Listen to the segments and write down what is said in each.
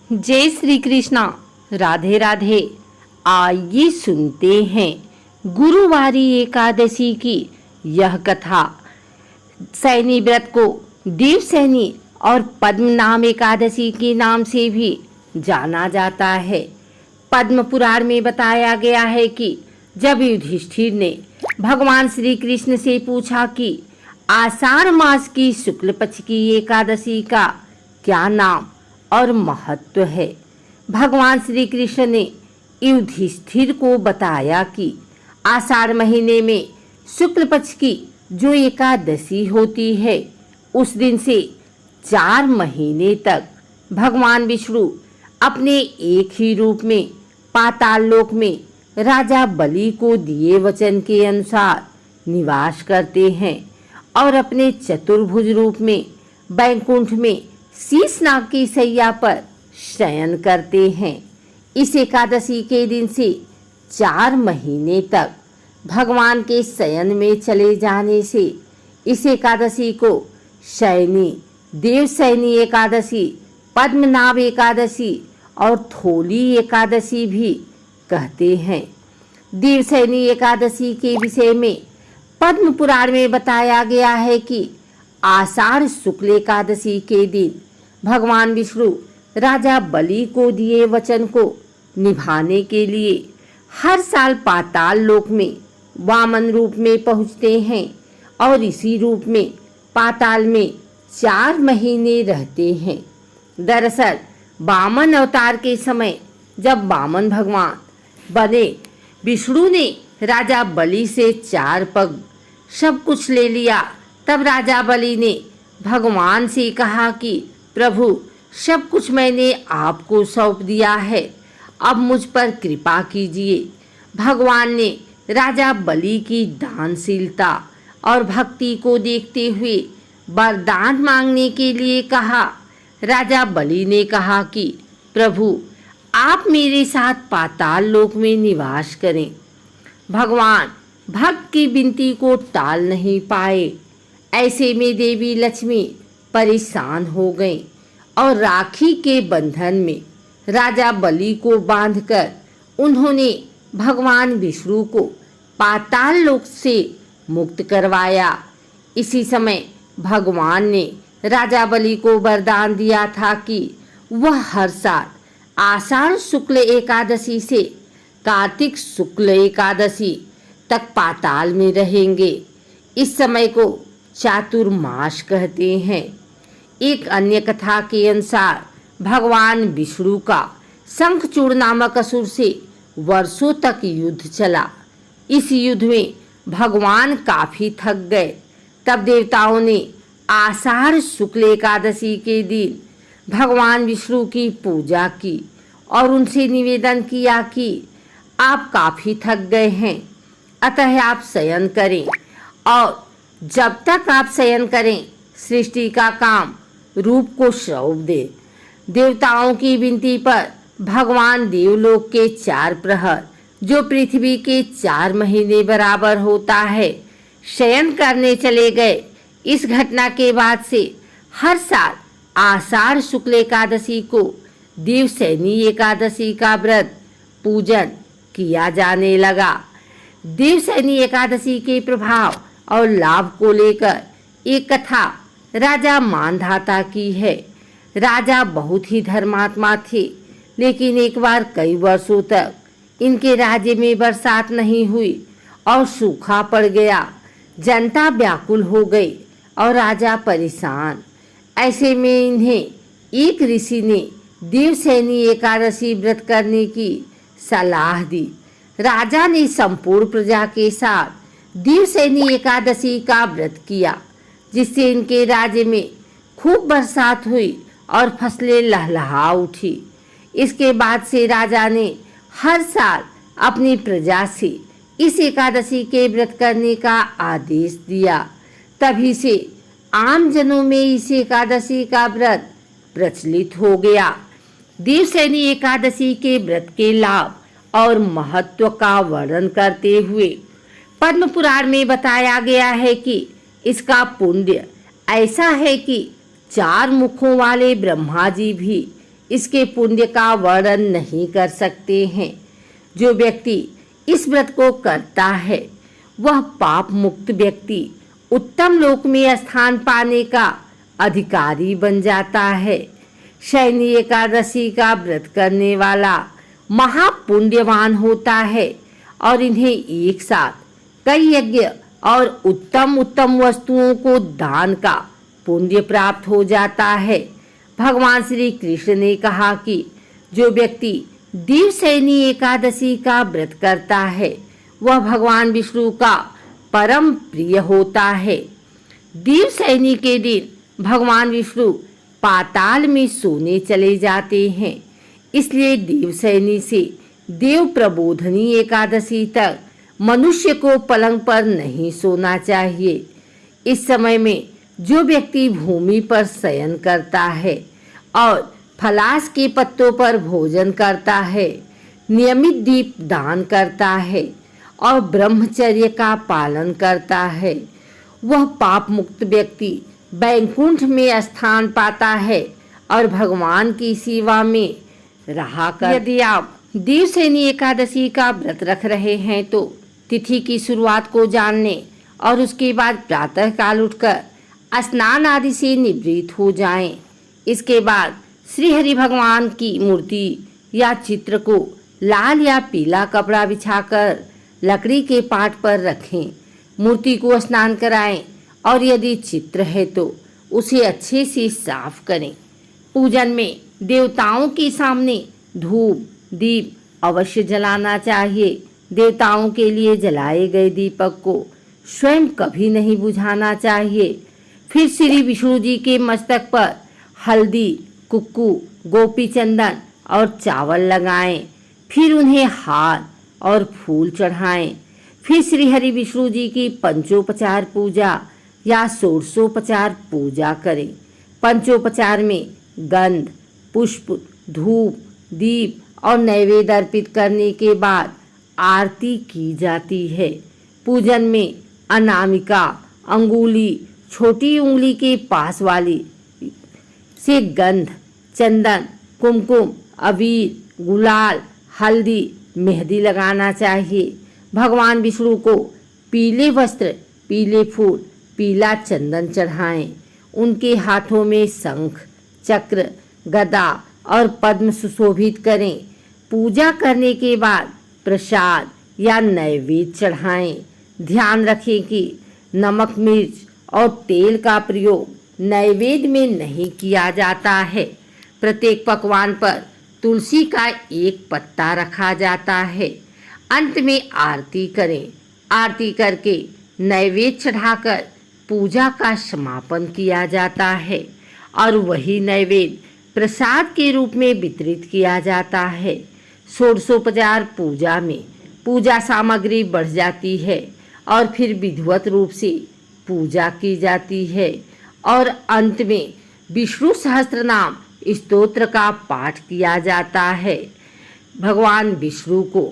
जय श्री कृष्णा। राधे राधे। आइए सुनते हैं गुरुवारी एकादशी की यह कथा। सैनी व्रत को देवसैनी और पद्म नाम एकादशी के नाम से भी जाना जाता है। पद्म पुराण में बताया गया है कि जब युधिष्ठिर ने भगवान श्री कृष्ण से पूछा कि आषाढ़ मास की शुक्ल पक्ष की एकादशी का क्या नाम और महत्व है, भगवान श्री कृष्ण ने युधिष्ठिर को बताया कि आषाढ़ महीने में शुक्ल पक्ष की जो एकादशी होती है, उस दिन से 4 महीने तक भगवान विष्णु अपने एक ही रूप में पाताल लोक में राजा बलि को दिए वचन के अनुसार निवास करते हैं और अपने चतुर्भुज रूप में बैकुंठ में शीशनाग की सैया पर शयन करते हैं। इस एकादशी के दिन से 4 महीने तक भगवान के शयन में चले जाने से इस एकादशी को शयनी, देवशयनी एकादशी, पद्मनाभ एकादशी और थोली एकादशी भी कहते हैं। देवशयनी एकादशी के विषय में पद्म पुराण में बताया गया है कि आषाढ़ शुक्ल एकादशी के दिन भगवान विष्णु राजा बलि को दिए वचन को निभाने के लिए हर साल पाताल लोक में वामन रूप में पहुंचते हैं और इसी रूप में पाताल में 4 महीने रहते हैं। दरअसल वामन अवतार के समय जब वामन भगवान बने, विष्णु ने राजा बलि से 4 पग सब कुछ ले लिया। तब राजा बलि ने भगवान से कहा कि प्रभु, सब कुछ मैंने आपको सौंप दिया है, अब मुझ पर कृपा कीजिए। भगवान ने राजा बलि की दानशीलता और भक्ति को देखते हुए वरदान मांगने के लिए कहा। राजा बलि ने कहा कि प्रभु, आप मेरे साथ पाताल लोक में निवास करें। भगवान भक्त की विनती को टाल नहीं पाए। ऐसे में देवी लक्ष्मी परेशान हो गई और राखी के बंधन में राजा बलि को बांधकर उन्होंने भगवान विष्णु को पाताल लोक से मुक्त करवाया। इसी समय भगवान ने राजा बलि को वरदान दिया था कि वह हर साल आषाढ़ शुक्ल एकादशी से कार्तिक शुक्ल एकादशी तक पाताल में रहेंगे। इस समय को चातुर्मास कहते हैं। एक अन्य कथा के अनुसार भगवान विष्णु का शंखचूड़ नामक असुर से वर्षों तक युद्ध चला। इस युद्ध में भगवान काफी थक गए। तब देवताओं ने आषाढ़ शुक्ल एकादशी के दिन भगवान विष्णु की पूजा की और उनसे निवेदन किया कि आप काफी थक गए हैं, अतः आप शयन करें और जब तक आप शयन करें सृष्टि का काम रूप को सौंप दे। देवताओं की विनती पर भगवान देवलोक के 4 प्रहर, जो पृथ्वी के 4 महीने बराबर होता है, शयन करने चले गए। इस घटना के बाद से हर साल आषाढ़ शुक्ल एकादशी को देवशयनी एकादशी का व्रत पूजन किया जाने लगा। देवशयनी एकादशी के प्रभाव और लाभ को लेकर एक कथा राजा मानधाता की है। राजा बहुत ही धर्मात्मा थे, लेकिन एक बार कई वर्षों तक इनके राज्य में बरसात नहीं हुई और सूखा पड़ गया। जनता व्याकुल हो गई और राजा परेशान। ऐसे में इन्हें एक ऋषि ने देवशयनी एकादशी व्रत करने की सलाह दी। राजा ने संपूर्ण प्रजा के साथ देवशयनी एकादशी का व्रत किया, जिससे इनके राज्य में खूब बरसात हुई और फसलें लहलहा उठी। इसके बाद से राजा ने हर साल अपनी प्रजा से इस एकादशी के व्रत करने का आदेश दिया। तभी से आम जनों में इस एकादशी का व्रत प्रचलित हो गया। देवशयनी एकादशी के व्रत के लाभ और महत्व का वर्णन करते हुए पद्म पुराण में बताया गया है कि इसका पुण्य ऐसा है कि 4 मुखों वाले ब्रह्मा जी भी इसके पुण्य का वर्णन नहीं कर सकते हैं। जो व्यक्ति इस व्रत को करता है वह पाप मुक्त व्यक्ति उत्तम लोक में स्थान पाने का अधिकारी बन जाता है। शयनी एकादशी का व्रत करने वाला महापुण्यवान होता है और इन्हें एक साथ कई यज्ञ और उत्तम उत्तम वस्तुओं को दान का पुण्य प्राप्त हो जाता है। भगवान श्री कृष्ण ने कहा कि जो व्यक्ति देवशयनी एकादशी का व्रत करता है वह भगवान विष्णु का परम प्रिय होता है। देवशयनी के दिन भगवान विष्णु पाताल में सोने चले जाते हैं, इसलिए देवशयनी से देव प्रबोधनी एकादशी तक मनुष्य को पलंग पर नहीं सोना चाहिए। इस समय में जो व्यक्ति भूमि पर शयन करता है और फलास के पत्तों पर भोजन करता है, नियमित दीप दान करता है और ब्रह्मचर्य का पालन करता है, वह पाप मुक्त व्यक्ति वैकुंठ में स्थान पाता है और भगवान की सेवा में रहा कर। यदि आप देवशयनी एकादशी का व्रत रख रहे हैं तो तिथि की शुरुआत को जानने और उसके बाद प्रातः काल उठकर स्नान आदि से निवृत्त हो जाएं। इसके बाद श्री हरि भगवान की मूर्ति या चित्र को लाल या पीला कपड़ा बिछाकर लकड़ी के पाट पर रखें। मूर्ति को स्नान कराएं और यदि चित्र है तो उसे अच्छे से साफ करें। पूजन में देवताओं के सामने धूप दीप अवश्य जलाना चाहिए। देवताओं के लिए जलाए गए दीपक को स्वयं कभी नहीं बुझाना चाहिए। फिर श्री विष्णु जी के मस्तक पर हल्दी कुक्कू गोपी चंदन और चावल लगाएं। फिर उन्हें हार और फूल चढ़ाएं। फिर श्री हरि विष्णु जी की पंचोपचार पूजा या षोडशोपचार पूजा करें। पंचोपचार में गंध पुष्प धूप दीप और नैवेद्य अर्पित करने के बाद आरती की जाती है। पूजन में अनामिका अंगुली छोटी उंगली के पास वाली से गंध चंदन कुमकुम अबीर गुलाल हल्दी मेहंदी लगाना चाहिए। भगवान विष्णु को पीले वस्त्र पीले फूल पीला चंदन चढ़ाएं। उनके हाथों में शंख चक्र गदा और पद्म सुशोभित करें। पूजा करने के बाद प्रसाद या नैवेद्य चढ़ाएं। ध्यान रखें कि नमक मिर्च और तेल का प्रयोग नैवेद्य में नहीं किया जाता है। प्रत्येक पकवान पर तुलसी का एक पत्ता रखा जाता है। अंत में आरती करें। आरती करके नैवेद्य चढ़ाकर पूजा का समापन किया जाता है और वही नैवेद्य प्रसाद के रूप में वितरित किया जाता है। षोडशोपचार पूजा में पूजा सामग्री बढ़ जाती है और फिर विधिवत रूप से पूजा की जाती है और अंत में विष्णु सहस्त्र नाम स्तोत्र का पाठ किया जाता है। भगवान विष्णु को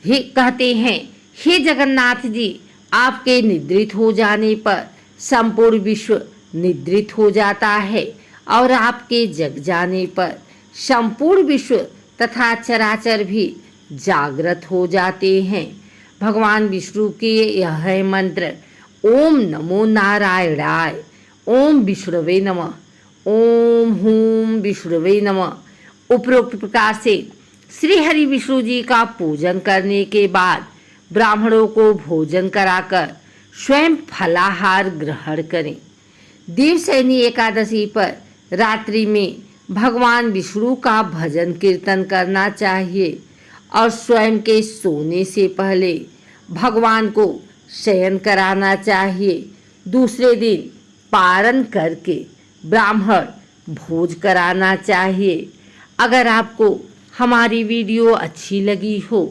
ही कहते हैं, हे जगन्नाथ जी, आपके निद्रित हो जाने पर संपूर्ण विश्व निद्रित हो जाता है और आपके जग जाने पर संपूर्ण विश्व तथा चराचर भी जागृत हो जाते हैं। भगवान विष्णु के यह है मंत्र, ओम नमो नारायणाय, ओम विष्णुवे नमः, ओम हूं विष्णुवे नमः। उपरोक्त प्रकार से श्री हरि विष्णु जी का पूजन करने के बाद ब्राह्मणों को भोजन कराकर स्वयं फलाहार ग्रहण करें। देवशयनी एकादशी पर रात्रि में भगवान विष्णु का भजन कीर्तन करना चाहिए और स्वयं के सोने से पहले भगवान को शयन कराना चाहिए। दूसरे दिन पारण करके ब्राह्मण भोज कराना चाहिए। अगर आपको हमारी वीडियो अच्छी लगी हो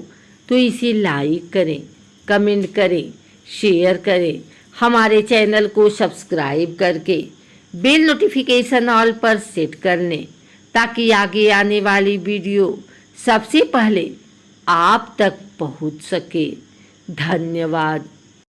तो इसे लाइक करें, कमेंट करें, शेयर करें। हमारे चैनल को सब्सक्राइब करके बेल नोटिफिकेशन ऑल पर सेट कर लें ताकि आगे आने वाली वीडियो सबसे पहले आप तक पहुंच सके। धन्यवाद।